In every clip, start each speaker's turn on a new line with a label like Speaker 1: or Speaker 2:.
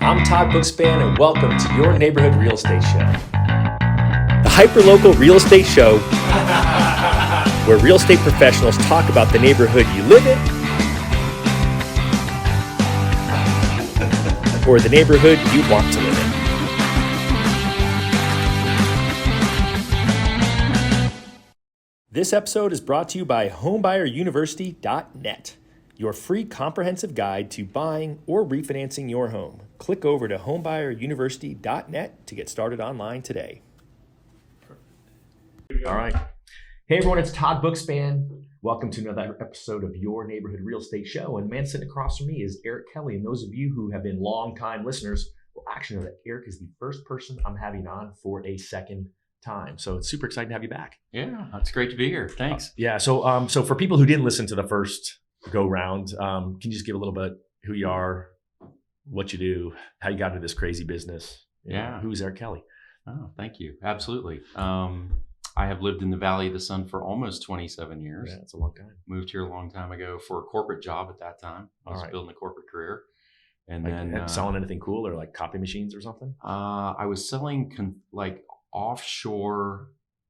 Speaker 1: I'm Todd Bookspan, and welcome to your neighborhood real estate show. The hyperlocal real estate show where real estate professionals talk about the neighborhood you live in or the neighborhood you want to live in. This episode is brought to you by homebuyeruniversity.net, your free comprehensive guide to buying or refinancing your home. Click over to homebuyeruniversity.net to get started online today. All right. Hey, everyone, it's Todd Bookspan. Welcome to another episode of your neighborhood real estate show. And man, sitting across from me is Erik Kelly. And those of you who have been long-time listeners will actually know that Erik is the first person I'm having on for a second time. So it's super exciting to have you back.
Speaker 2: Yeah, it's great to be here. Thanks.
Speaker 1: So for people who didn't listen to the first go round, can you just give a little bit who you are, what you do, how you got into this crazy business?
Speaker 2: Yeah.
Speaker 1: Who's Erik Kelly?
Speaker 2: Oh, thank you. Absolutely. I have lived in the Valley of the Sun for almost 27 years.
Speaker 1: Yeah, that's a long time.
Speaker 2: Moved here a long time ago for a corporate job at that time. I was building a corporate career. And then
Speaker 1: selling anything cool or like copy machines or something?
Speaker 2: I was selling offshore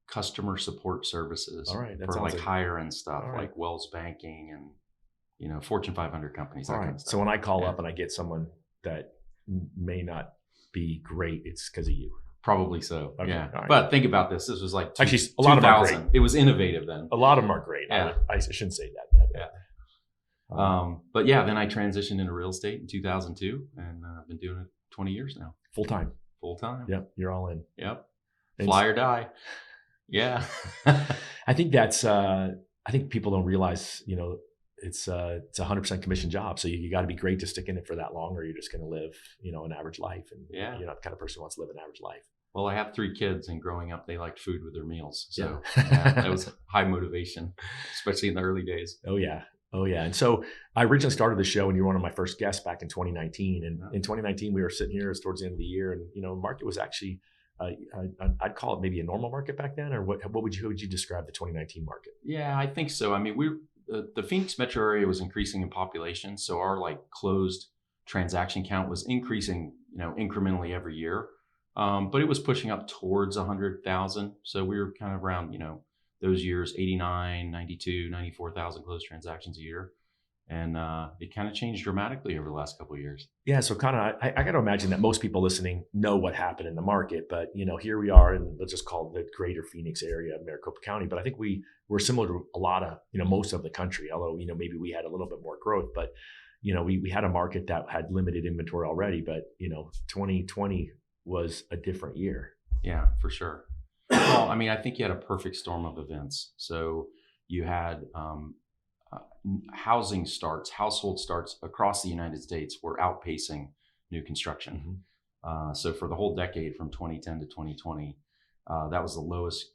Speaker 2: customer support services
Speaker 1: All right,
Speaker 2: for like higher end stuff, like Wells Banking and Fortune 500 companies. That kind of stuff.
Speaker 1: So when I call up and I get someone that may not be great, it's because of you.
Speaker 2: Probably so.
Speaker 1: Okay.
Speaker 2: Yeah.
Speaker 1: Right.
Speaker 2: But think about this. This was like
Speaker 1: actually a lot of them are great.
Speaker 2: It was innovative then.
Speaker 1: A lot of them are great.
Speaker 2: Yeah.
Speaker 1: I shouldn't say that.
Speaker 2: Yeah. But yeah, then I transitioned into real estate in 2002 and I've been doing it 20 years now. Full time.
Speaker 1: Yep. You're all in.
Speaker 2: Yep. Fly or die. Yeah.
Speaker 1: I think that's, I think people don't realize, it's a 100% commission job. So you got to be great to stick in it for that long, or you're just going to live, an average life. And you're not the kind of person who wants to live an average life.
Speaker 2: Well, I have 3 kids, and growing up, they liked food with their meals. So that was high motivation, especially in the early days.
Speaker 1: Oh yeah. And so I originally started the show and you were one of my first guests back in 2019. And in 2019, we were sitting here towards the end of the year, and, the market was actually, I'd call it maybe a normal market back then, or how would you describe the 2019 market?
Speaker 2: Yeah, I think so. I mean, the Phoenix metro area was increasing in population. So our closed transaction count was increasing, incrementally every year. But it was pushing up towards 100,000. So we were kind of around, those years, 89, 92, 94,000 closed transactions a year. And it kind of changed dramatically over the last couple of years. Yeah.
Speaker 1: So kind of, I got to imagine that most people listening know what happened in the market, but here we are in, let's just call it the greater Phoenix area of Maricopa County. But I think we're similar to a lot of, most of the country, although, maybe we had a little bit more growth, but, we had a market that had limited inventory already, but, 2020 was a different year.
Speaker 2: Yeah, for sure. Well, I mean, I think you had a perfect storm of events. So you had, household starts across the United States were outpacing new construction. Mm-hmm. So for the whole decade from 2010 to 2020, that was the lowest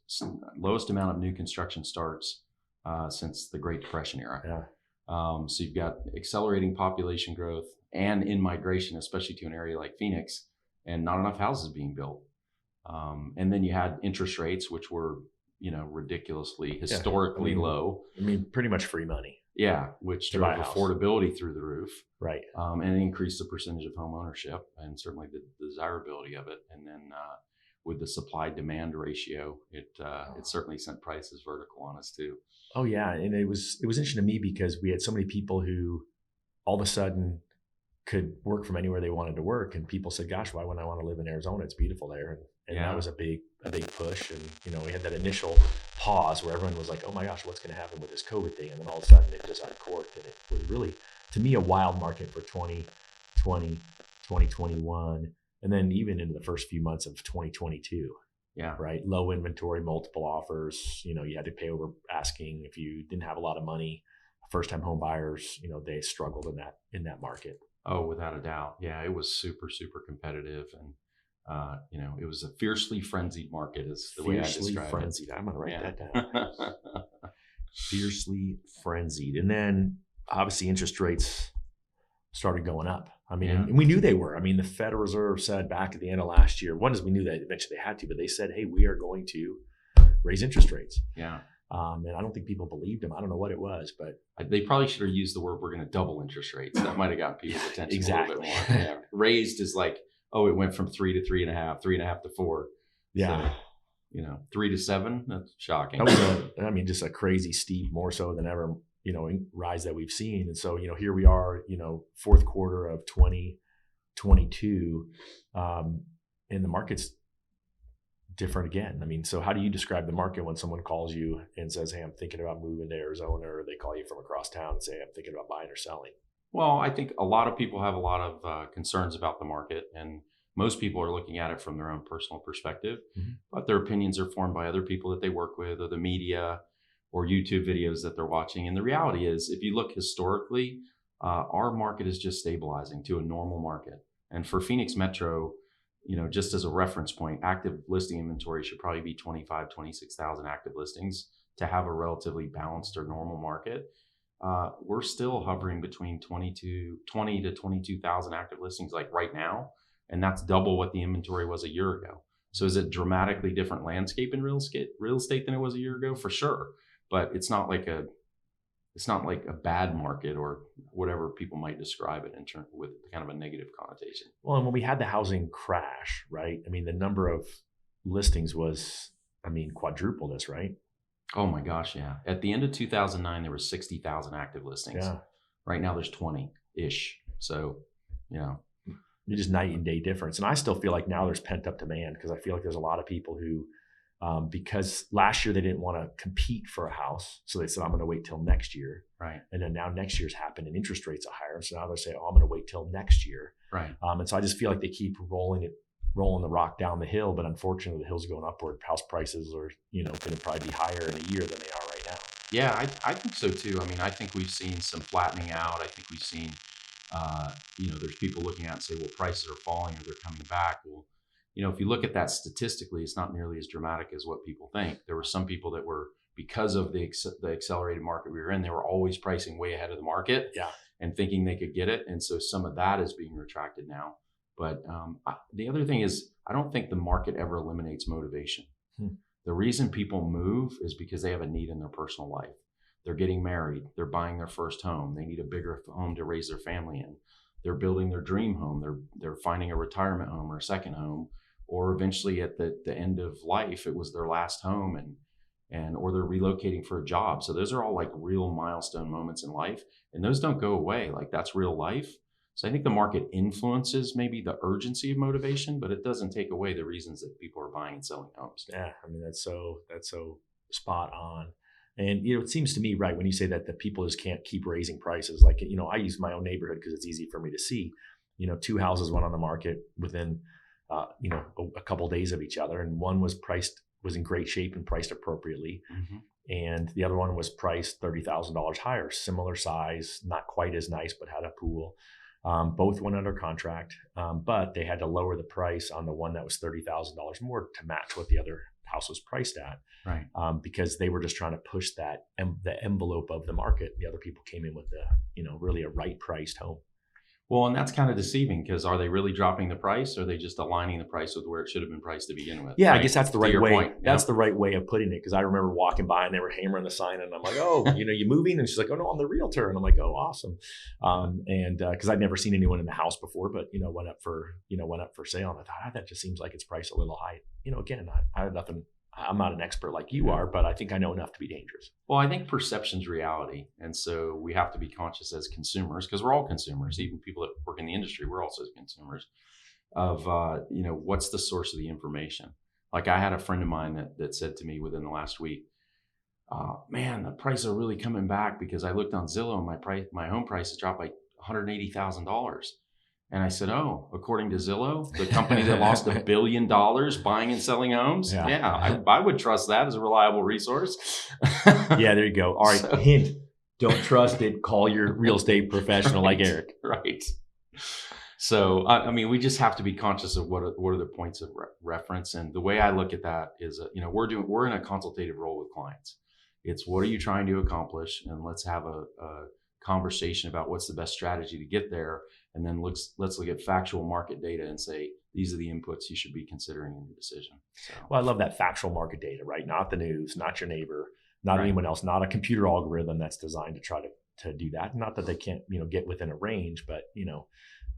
Speaker 2: amount of new construction starts since the Great Depression era.
Speaker 1: Yeah.
Speaker 2: So you've got accelerating population growth and in-migration, especially to an area like Phoenix, and not enough houses being built. And then you had interest rates, which were, ridiculously, historically low.
Speaker 1: I mean, pretty much free money.
Speaker 2: Yeah, which drove affordability through the roof.
Speaker 1: Right.
Speaker 2: And increased the percentage of home ownership and certainly the desirability of it. And then with the supply-demand ratio, it certainly sent prices vertical on us too.
Speaker 1: Oh yeah, and it was interesting to me because we had so many people who all of a sudden could work from anywhere they wanted to work, and people said, "Gosh, why wouldn't I want to live in Arizona? It's beautiful there." And that was a big push. And we had that initial pause where everyone was like, "Oh my gosh, what's going to happen with this COVID thing?" And then all of a sudden it just uncorked, and it was really, to me, a wild market for 2020, 2021, and then even into the first few months of 2022.
Speaker 2: Yeah.
Speaker 1: Right. Low inventory, multiple offers. You had to pay over asking if you didn't have a lot of money. First time home buyers, they struggled in that market.
Speaker 2: Oh, without a doubt. Yeah, it was super, super competitive. And, it was a fiercely frenzied market is the way I describe it.
Speaker 1: Fiercely frenzied. I'm going to write that down. Fiercely frenzied. And then obviously interest rates started going up. I mean, and we knew they were. I mean, the Federal Reserve said back at the end of last year, one is we knew that eventually they had to, but they said, hey, we are going to raise interest rates.
Speaker 2: Yeah.
Speaker 1: And I don't think people believed him. I don't know what it was, but
Speaker 2: they probably should have used the word, we're going to double interest rates. That might have got people's attention
Speaker 1: exactly.
Speaker 2: a little bit more. Yeah. Raised is like, oh, it went from 3 to 3.5, 3.5 to 4.
Speaker 1: Yeah.
Speaker 2: So, 3 to 7, that's shocking.
Speaker 1: That was just a crazy steep, more so than ever, rise that we've seen. And so, here we are, fourth quarter of 2022, and the market's different again. I mean, so how do you describe the market when someone calls you and says, hey, I'm thinking about moving to Arizona, or they call you from across town and say, I'm thinking about buying or selling?
Speaker 2: Well, I think a lot of people have a lot of concerns about the market, and most people are looking at it from their own personal perspective, but their opinions are formed by other people that they work with, or the media, or YouTube videos that they're watching. And the reality is, if you look historically, our market is just stabilizing to a normal market. And for Phoenix Metro, just as a reference point, active listing inventory should probably be 25, 26,000 active listings to have a relatively balanced or normal market. We're still hovering between 20 to 22,000 active listings like right now. And that's double what the inventory was a year ago. So is it dramatically different landscape in real estate than it was a year ago? For sure. But it's not like a bad market or whatever people might describe it with kind of a negative connotation.
Speaker 1: Well, and when we had the housing crash, right? I mean, the number of listings was, quadruple this, right?
Speaker 2: Oh my gosh, yeah. At the end of 2009, there were 60,000 active listings.
Speaker 1: Yeah.
Speaker 2: Right now, there's 20-ish. So,
Speaker 1: It's just night and day difference. And I still feel like now there's pent up demand, because I feel like there's a lot of people who, because last year they didn't want to compete for a house. So they said, I'm going to wait till next year.
Speaker 2: Right.
Speaker 1: And then now next year's happened and interest rates are higher. So now they're saying, I'm going to wait till next year.
Speaker 2: Right.
Speaker 1: And so I just feel like they keep rolling the rock down the hill. But unfortunately, the hill's going upward. House prices are, going to probably be higher in a year than they are right now.
Speaker 2: Yeah, I think so too. I think we've seen some flattening out. I think we've seen, there's people looking at and say, well, prices are falling or they're coming back. Well, if you look at that statistically, it's not nearly as dramatic as what people think. There were some people that were, because of the accelerated market we were in, they were always pricing way ahead of the market, and thinking they could get it. And so some of that is being retracted now. But the other thing is, I don't think the market ever eliminates motivation. The reason people move is because they have a need in their personal life. They're getting married. They're buying their first home. They need a bigger home to raise their family in. They're building their dream home. They're finding a retirement home or a second home, or eventually at the end of life, it was their last home, or they're relocating for a job. So those are all like real milestone moments in life, and those don't go away. Like, that's real life. So I think the market influences maybe the urgency of motivation, but it doesn't take away the reasons that people are buying and selling homes.
Speaker 1: Yeah, that's so spot on. And it seems to me, right, when you say that the people just can't keep raising prices, like, I use my own neighborhood because it's easy for me to see. 2 houses went on the market within a couple of days of each other, and one was in great shape and priced appropriately, and the other one was priced $30,000 higher, similar size, not quite as nice, but had a pool. Both went under contract, but they had to lower the price on the one that was $30,000 more to match what the other house was priced at,
Speaker 2: right?
Speaker 1: Because they were just trying to push the envelope of the market. The other people came in with really a right priced home.
Speaker 2: Well, and that's kind of deceiving, because are they really dropping the price, or are they just aligning the price with where it should have been priced to begin with?
Speaker 1: Yeah,
Speaker 2: right?
Speaker 1: I guess that's the right way.
Speaker 2: Point,
Speaker 1: that's the right way of putting it, because I remember walking by and they were hammering the sign, and I'm like, oh, you moving? And she's like, oh no, I'm the realtor. And I'm like, oh, awesome. And because I'd never seen anyone in the house before, but went up for sale, and I thought, that just seems like it's priced a little high. Again, I have nothing. I'm not an expert like you are, but I think I know enough to be dangerous.
Speaker 2: Well, I think perception's reality. And so we have to be conscious as consumers, because we're all consumers, even people that work in the industry, we're also consumers of, what's the source of the information? Like, I had a friend of mine that said to me within the last week, man, the prices are really coming back, because I looked on Zillow and my home price has dropped by $180,000. And I said, oh, according to Zillow, the company that lost $1 billion buying and selling homes? Yeah, I would trust that as a reliable resource.
Speaker 1: Yeah, there you go. All right, hint, don't trust it. Call your real estate professional like Erik.
Speaker 2: Right. So, we just have to be conscious of what are the points of reference. And the way I look at that is, we're in a consultative role with clients. It's, what are you trying to accomplish? And let's have a conversation about what's the best strategy to get there. And then let's look at factual market data and say, these are the inputs you should be considering in your decision. So.
Speaker 1: Well, I love that factual market data, right? Not the news, not your neighbor, not anyone else, not a computer algorithm that's designed to try to do that. Not that they can't, get within a range, but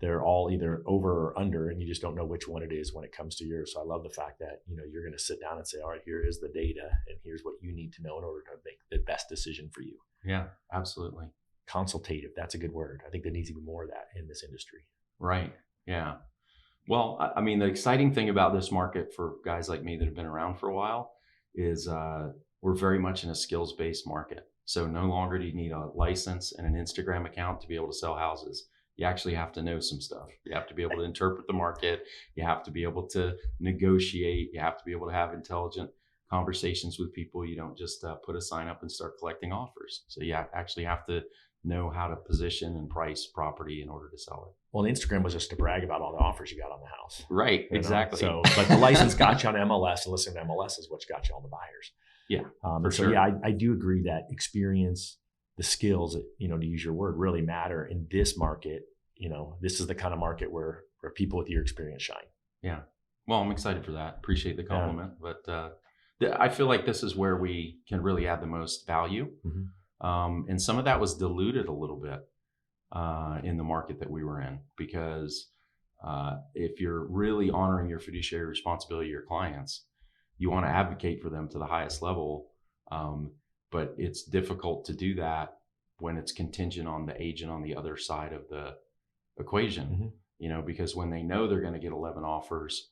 Speaker 1: they're all either over or under, and you just don't know which one it is when it comes to yours. So I love the fact that, you're going to sit down and say, all right, here is the data and here's what you need to know in order to make the best decision for you.
Speaker 2: Yeah, absolutely.
Speaker 1: Consultative. That's a good word. I think there needs to be more of that in this industry.
Speaker 2: Right. Yeah. Well, I mean, the exciting thing about this market for guys like me that have been around for a while is we're very much in a skills-based market. So no longer do you need a license and an Instagram account to be able to sell houses. You actually have to know some stuff. You have to be able to interpret the market. You have to be able to negotiate. You have to be able to have intelligent conversations with people. You don't just put a sign up and start collecting offers. So you actually have to know how to position and price property in order to sell it.
Speaker 1: Well, Instagram was just to brag about all the offers you got on the house.
Speaker 2: Right, exactly.
Speaker 1: So, but the license got you on MLS, and listening to MLS is what's got you all the buyers.
Speaker 2: Yeah,
Speaker 1: for sure. Yeah, I do agree that experience, the skills, to use your word, really matter in this market. This is the kind of market where people with your experience shine.
Speaker 2: Yeah. Well, I'm excited for that. Appreciate the compliment. Yeah. But I feel like this is where we can really add the most value. Mm-hmm. And some of that was diluted a little bit in the market that we were in, because if you're really honoring your fiduciary responsibility to your clients, you want to advocate for them to the highest level. But it's difficult to do that when it's contingent on the agent on the other side of the equation, mm-hmm. Because when they know they're going to get 11 offers,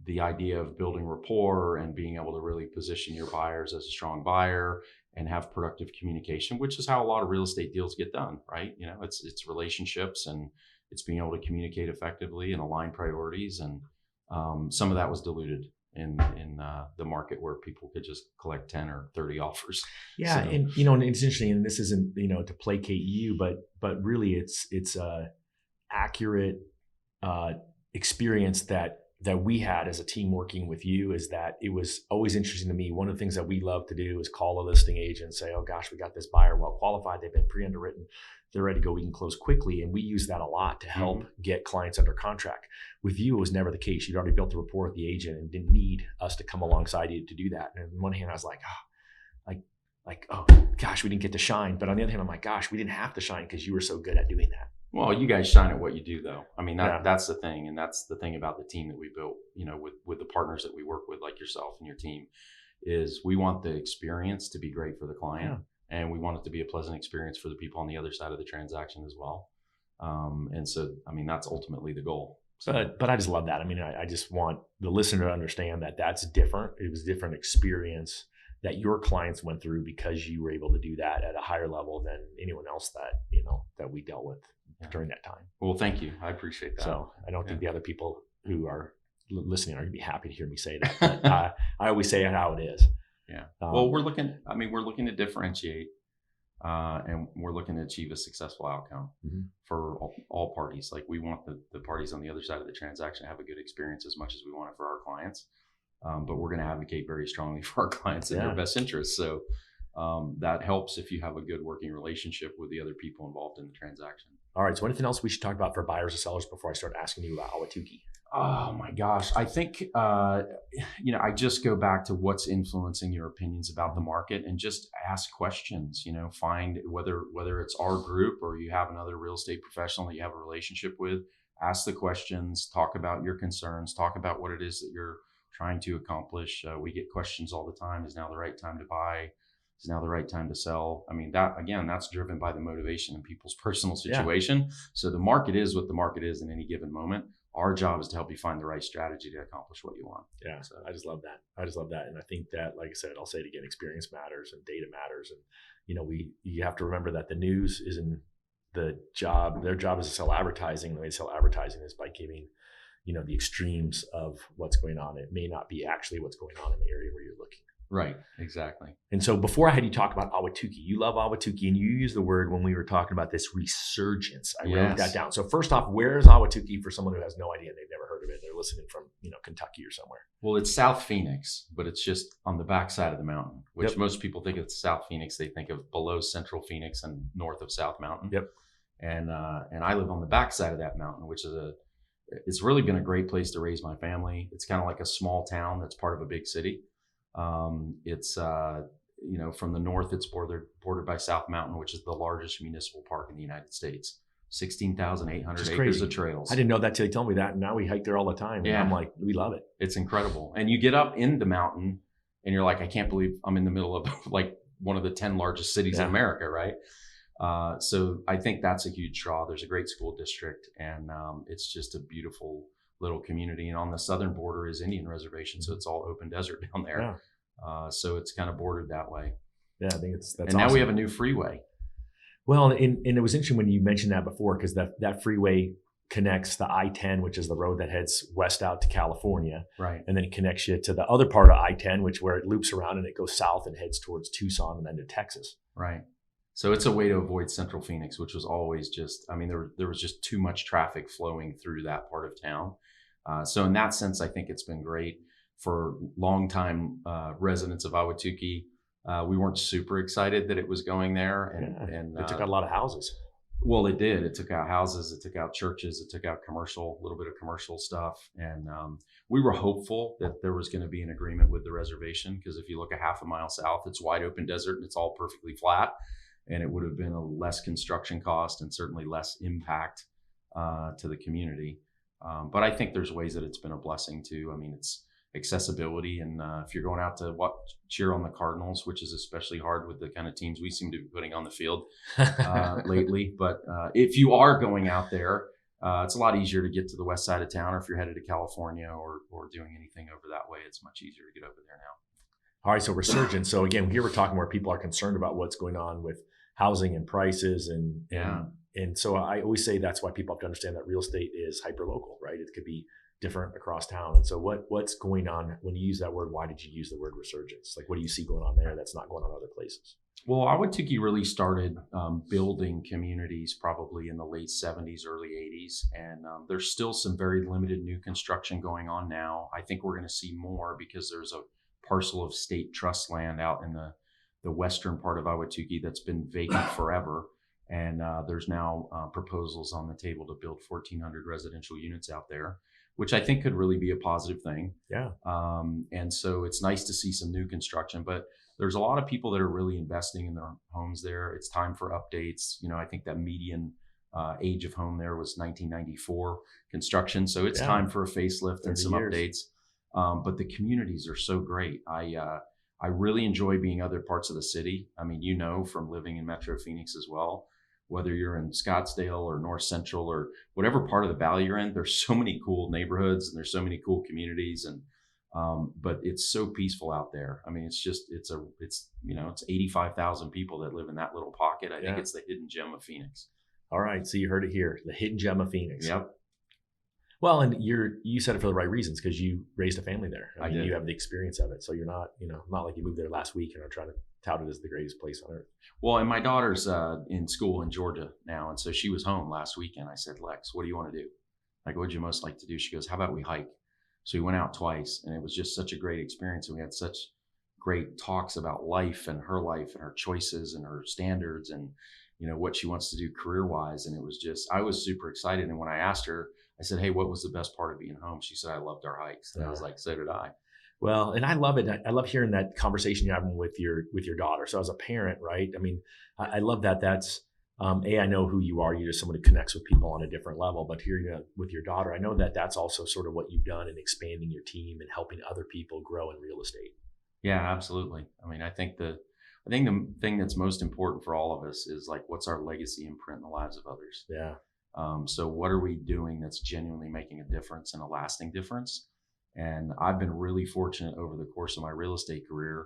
Speaker 2: the idea of building rapport and being able to really position your buyers as a strong buyer and have productive communication, which is how a lot of real estate deals get done, right? It's relationships, and it's being able to communicate effectively and align priorities. And some of that was diluted in the market where people could just collect 10 or 30 offers.
Speaker 1: Yeah. So, and it's interesting, and this isn't, to placate you, but really it's accurate experience that we had as a team working with you, is that it was always interesting to me. One of the things that we love to do is call a listing agent and say, oh gosh, we got this buyer well qualified. They've been pre-underwritten. They're ready to go. We can close quickly. And we use that a lot to help mm-hmm. get clients under contract. With you, it was never the case. You'd already built a rapport with the agent and didn't need us to come alongside you to do that. And on one hand, I was like, oh gosh, we didn't get to shine. But on the other hand, I'm like, gosh, we didn't have to shine because you were so good at doing that.
Speaker 2: Well, you guys shine at what you do, though. I mean, that's the thing. And that's the thing about the team that we built, with the partners that we work with, like yourself and your team, is we want the experience to be great for the client. Yeah. And we want it to be a pleasant experience for the people on the other side of the transaction as well. And so, I mean, that's ultimately the goal. So,
Speaker 1: but I just love that. I mean, I just want the listener to understand that that's different. It was a different experience that your clients went through because you were able to do that at a higher level than anyone else that we dealt with during that time.
Speaker 2: Well, thank you. I appreciate that.
Speaker 1: So I don't think the other people who are listening are going to be happy to hear me say that. But I always say it how it is.
Speaker 2: Yeah. Well, we're looking to differentiate, and we're looking to achieve a successful outcome mm-hmm. for all parties. Like, we want the parties on the other side of the transaction to have a good experience as much as we want it for our clients. But we're going to advocate very strongly for our clients in their best interests. So that helps if you have a good working relationship with the other people involved in the transaction.
Speaker 1: All right. So anything else we should talk about for buyers or sellers before I start asking you about Ahwatukee?
Speaker 2: Oh my gosh. I think, I just go back to what's influencing your opinions about the market, and just ask questions, find whether it's our group or you have another real estate professional that you have a relationship with, ask the questions, talk about your concerns, talk about what it is that you're trying to accomplish. We get questions all the time. Is now the right time to buy? Is now the right time to sell? I mean, that's driven by the motivation in people's personal situation. Yeah. So the market is what the market is in any given moment. Our job is to help you find the right strategy to accomplish what you want.
Speaker 1: Yeah. So I just love that. And I think that, like I said, I'll say it again, experience matters and data matters. And, you have to remember that the news isn't their job is to sell advertising. The way to sell advertising is by giving, the extremes of what's going on. It may not be actually what's going on in the area where you're looking.
Speaker 2: Right, exactly.
Speaker 1: And so before I had you talk about Ahwatukee, you love Ahwatukee, and you used the word when we were talking about this resurgence. I wrote that down. So first off, where is Ahwatukee for someone who has no idea? They've never heard of it. They're listening from, Kentucky or somewhere.
Speaker 2: Well, it's South Phoenix, but it's just on the backside of the mountain, which most people think of South Phoenix. They think of below Central Phoenix and north of South Mountain.
Speaker 1: Yep. And
Speaker 2: I live on the backside of that mountain, which is it's really been a great place to raise my family. It's kind of like a small town that's part of a big city. It's from the north, it's bordered by South Mountain, which is the largest municipal park in the United States. 16,800 acres of trails.
Speaker 1: I didn't know that till you told me that. And now we hike there all the time. And I'm like, we love it.
Speaker 2: It's incredible. And you get up in the mountain and you're like, I can't believe I'm in the middle of like one of the 10 largest cities in America, right? So I think that's a huge draw. There's a great school district, and it's just a beautiful little community. And on the southern border is Indian Reservation, so it's all open desert down there. So it's kind of bordered that way.
Speaker 1: Yeah, I think that's
Speaker 2: and now we have a new freeway.
Speaker 1: Well, and it was interesting when you mentioned that before, because that freeway connects the I-10, which is the road that heads west out to California.
Speaker 2: Right.
Speaker 1: And then it connects you to the other part of I-10, where it loops around and it goes south and heads towards Tucson and then to Texas.
Speaker 2: Right. So it's a way to avoid Central Phoenix, which was always there was just too much traffic flowing through that part of town. So in that sense, I think it's been great for longtime residents of Ahwatukee. We weren't super excited that it was going there. And
Speaker 1: it took out a lot of houses.
Speaker 2: Well, it did. It took out houses. It took out churches. It took out a little bit of commercial stuff. And we were hopeful that there was going to be an agreement with the reservation, because if you look a half a mile south, it's wide open desert and it's all perfectly flat. And it would have been a less construction cost and certainly less impact to the community. But I think there's ways that it's been a blessing too. I mean, it's accessibility. And if you're going out to cheer on the Cardinals, which is especially hard with the kind of teams we seem to be putting on the field lately. But if you are going out there, it's a lot easier to get to the west side of town, or if you're headed to California or doing anything over that way, it's much easier to get over there now.
Speaker 1: All right, so Resurgence. So again, here we're talking where people are concerned about what's going on with housing and prices, and so I always say that's why people have to understand that real estate is hyper local, right? It could be different across town. And so what's going on when you use that word? Why did you use the word resurgence? Like, what do you see going on there that's not going on other places?
Speaker 2: Well, Ahwatukee really started building communities probably in the late 70s, early 80s. And there's still some very limited new construction going on now. I think we're going to see more because there's a parcel of state trust land out in the western part of Ahwatukee that's been vacant forever. And there's now proposals on the table to build 1,400 residential units out there, which I think could really be a positive thing.
Speaker 1: Yeah.
Speaker 2: And so it's nice to see some new construction, but there's a lot of people that are really investing in their homes there. It's time for updates. I think that median age of home there was 1994 construction. So it's time for a facelift and some updates. But the communities are so great. I really enjoy being other parts of the city. I mean, from living in Metro Phoenix as well, whether you're in Scottsdale or North Central or whatever part of the valley you're in, there's so many cool neighborhoods and there's so many cool communities, and but it's so peaceful out there. I mean, it's 85,000 people that live in that little pocket. I think it's the hidden gem of Phoenix.
Speaker 1: All right, so you heard it here, the hidden gem of Phoenix.
Speaker 2: Yep.
Speaker 1: Well, and you said it for the right reasons, because you raised a family there. I mean,
Speaker 2: did.
Speaker 1: You have the experience of it, so you're not, not like you moved there last week and are trying to tout it as the greatest place on earth.
Speaker 2: Well, and my daughter's in school in Georgia now, and so she was home last weekend. I said, Lex, what do you want to do? Like, what would you most like to do? She goes, how about we hike? So we went out twice, and it was just such a great experience. And we had such great talks about life and her choices and her standards and, what she wants to do career-wise. And it was just, I was super excited. And when I asked her, I said, hey, what was the best part of being home? She said, I loved our hikes. And I was like, so did I.
Speaker 1: Well, and I love it. I love hearing that conversation you're having with your daughter. So as a parent, right? I mean, I love that. That's I know who you are. You're just someone who connects with people on a different level. But here with your daughter, I know that that's also sort of what you've done in expanding your team and helping other people grow in real estate.
Speaker 2: Yeah, absolutely. I mean, I think the thing that's most important for all of us is like, what's our legacy imprint in the lives of others?
Speaker 1: Yeah.
Speaker 2: So what are we doing that's genuinely making a difference and a lasting difference? And I've been really fortunate over the course of my real estate career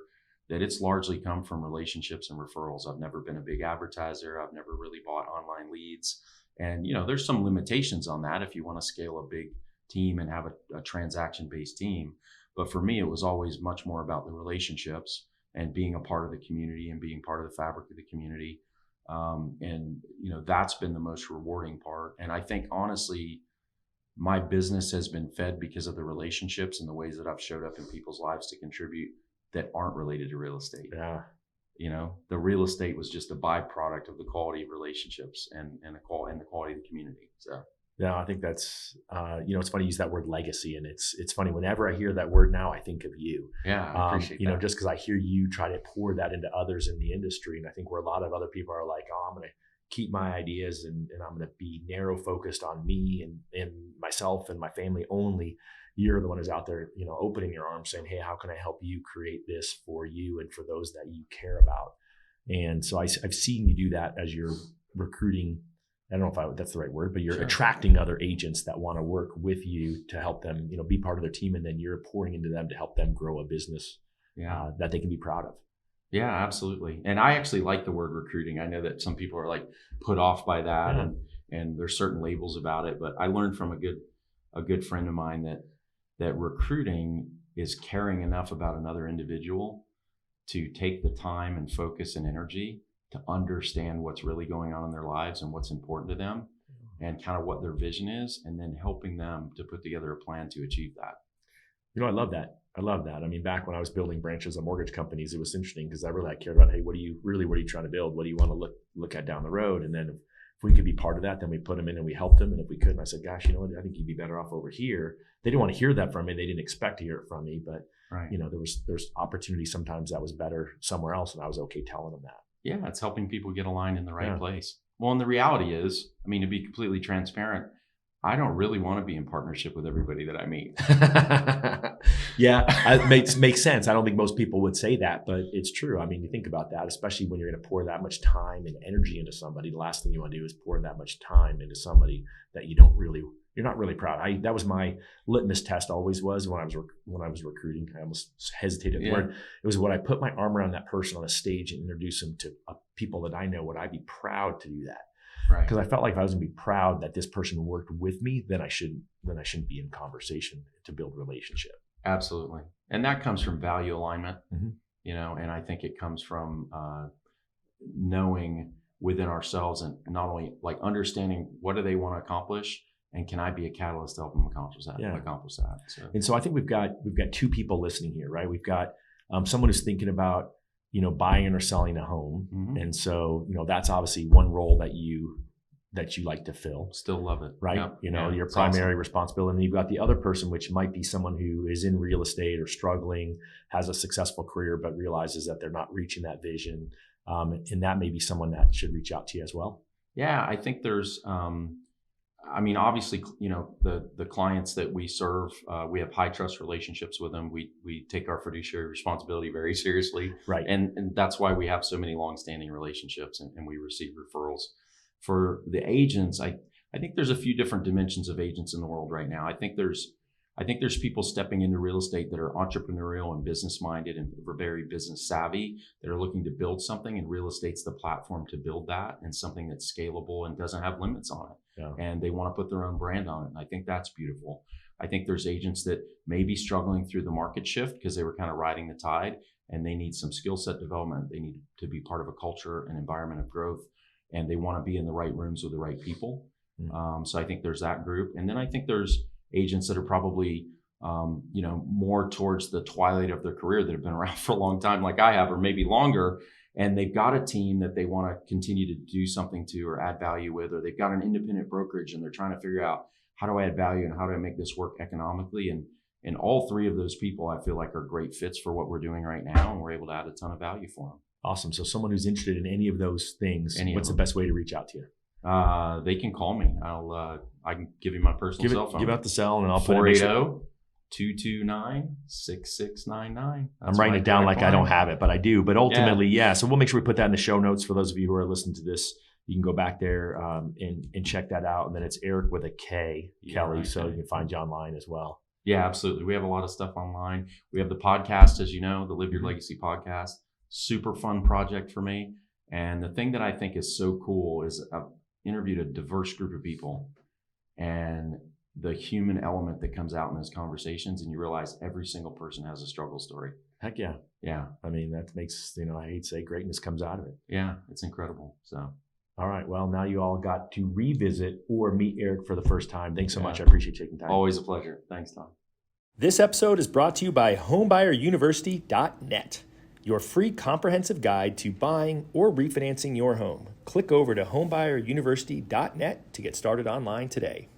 Speaker 2: that it's largely come from relationships and referrals. I've never been a big advertiser. I've never really bought online leads. And, there's some limitations on that if you want to scale a big team and have a transaction-based team. But for me, it was always much more about the relationships and being a part of the community and being part of the fabric of the community. And that's been the most rewarding part. And I think, honestly, my business has been fed because of the relationships and the ways that I've showed up in people's lives to contribute that aren't related to real estate.
Speaker 1: Yeah.
Speaker 2: The real estate was just a byproduct of the quality of relationships and the quality of the community. So
Speaker 1: No, I think that's, it's funny you use that word legacy. And it's funny, whenever I hear that word now, I think of you.
Speaker 2: Yeah, I appreciate that.
Speaker 1: Just because I hear you try to pour that into others in the industry. And I think where a lot of other people are like, oh, I'm going to keep my ideas and I'm going to be narrow focused on me and myself and my family only. You're the one who's out there, opening your arms saying, hey, how can I help you create this for you and for those that you care about? And so I've seen you do that as you're recruiting. I don't know if that's the right word, but you're attracting other agents that want to work with you to help them, be part of their team. And then you're pouring into them to help them grow a business that they can be proud of.
Speaker 2: Yeah, absolutely. And I actually like the word recruiting. I know that some people are like put off by that and there's certain labels about it, but I learned from a good friend of mine that recruiting is caring enough about another individual to take the time and focus and energy to understand what's really going on in their lives and what's important to them and kind of what their vision is, and then helping them to put together a plan to achieve that.
Speaker 1: I love that. I mean, back when I was building branches of mortgage companies, it was interesting because I cared about, hey, what are you trying to build? What do you want to look at down the road? And then if we could be part of that, then we put them in and we helped them. And if we couldn't, I said, gosh, you know what? I think you'd be better off over here. They didn't want to hear that from me. They didn't expect to hear it from me, but there's opportunity sometimes that was better somewhere else. And I was okay telling them that.
Speaker 2: Yeah, it's helping people get aligned in the right place. Well, and the reality is, I mean, to be completely transparent, I don't really want to be in partnership with everybody that I meet.
Speaker 1: It makes sense. I don't think most people would say that, but it's true. I mean, you think about that, especially when you're going to pour that much time and energy into somebody. The last thing you want to do is pour that much time into somebody that you're not really proud. That was my litmus test. Always was when I was recruiting. I almost hesitated the word. It was when I put my arm around that person on a stage and introduce them to people that I know. Would I be proud to do that?
Speaker 2: Right.
Speaker 1: Because I felt like if I was going to be proud that this person worked with me, then I shouldn't be in conversation to build relationship.
Speaker 2: Absolutely. And that comes from value alignment, and I think it comes from knowing within ourselves and not only like understanding what do they want to accomplish and can I be a catalyst to help them accomplish that.
Speaker 1: And so I think we've got two people listening here, right? We've got someone who's thinking about buying or selling a home. Mm-hmm. And so, that's obviously one role that you like to fill.
Speaker 2: Still love it.
Speaker 1: Right. Yep. Your primary responsibility. And you've got the other person, which might be someone who is in real estate or struggling, has a successful career, but realizes that they're not reaching that vision. And that may be someone that should reach out to you as well.
Speaker 2: Yeah. I think there's, obviously, the clients that we serve, we have high trust relationships with them. We take our fiduciary responsibility very seriously.
Speaker 1: Right.
Speaker 2: And that's why we have so many longstanding relationships and we receive referrals. For the agents, I think there's a few different dimensions of agents in the world right now. I think there's people stepping into real estate that are entrepreneurial and business minded and very business savvy that are looking to build something, and real estate's the platform to build that and something that's scalable and doesn't have limits on it. Yeah. And they want to put their own brand on it. And I think that's beautiful. I think there's agents that may be struggling through the market shift because they were kind of riding the tide and they need some skill set development. They need to be part of a culture and environment of growth, and they want to be in the right rooms with the right people. Mm-hmm. So I think there's that group. And then I think there's agents that are probably, more towards the twilight of their career that have been around for a long time, like I have, or maybe longer. And they've got a team that they want to continue to do something to or add value with, or they've got an independent brokerage and they're trying to figure out how do I add value and how do I make this work economically. And all three of those people I feel like are great fits for what we're doing right now. And we're able to add a ton of value for them.
Speaker 1: Awesome. So someone who's interested in any of those things, what's the best way to reach out to you?
Speaker 2: They can call me. I can give you my personal cell phone.
Speaker 1: Give out the cell and I'll put it in.
Speaker 2: 480-229-6699.
Speaker 1: I'm writing it down like I don't have it, but I do. But ultimately, So we'll make sure we put that in the show notes for those of you who are listening to this. You can go back there and check that out. And then it's Erik with a K, Kelly. Right, so you can find you online as well.
Speaker 2: Yeah, absolutely. We have a lot of stuff online. We have the podcast, as you know, the Live Your Legacy podcast. Super fun project for me. And the thing that I think is so cool is I've interviewed a diverse group of people, and the human element that comes out in those conversations, and you realize every single person has a struggle story.
Speaker 1: Heck yeah.
Speaker 2: Yeah.
Speaker 1: I mean, that makes, I hate to say greatness comes out of it.
Speaker 2: Yeah, it's incredible. So.
Speaker 1: All right. Well, now you all got to revisit or meet Erik for the first time. Thanks so much. I appreciate you taking time.
Speaker 2: Always a pleasure. Thanks, Tom.
Speaker 1: This episode is brought to you by homebuyeruniversity.net, your free comprehensive guide to buying or refinancing your home. Click over to homebuyeruniversity.net to get started online today.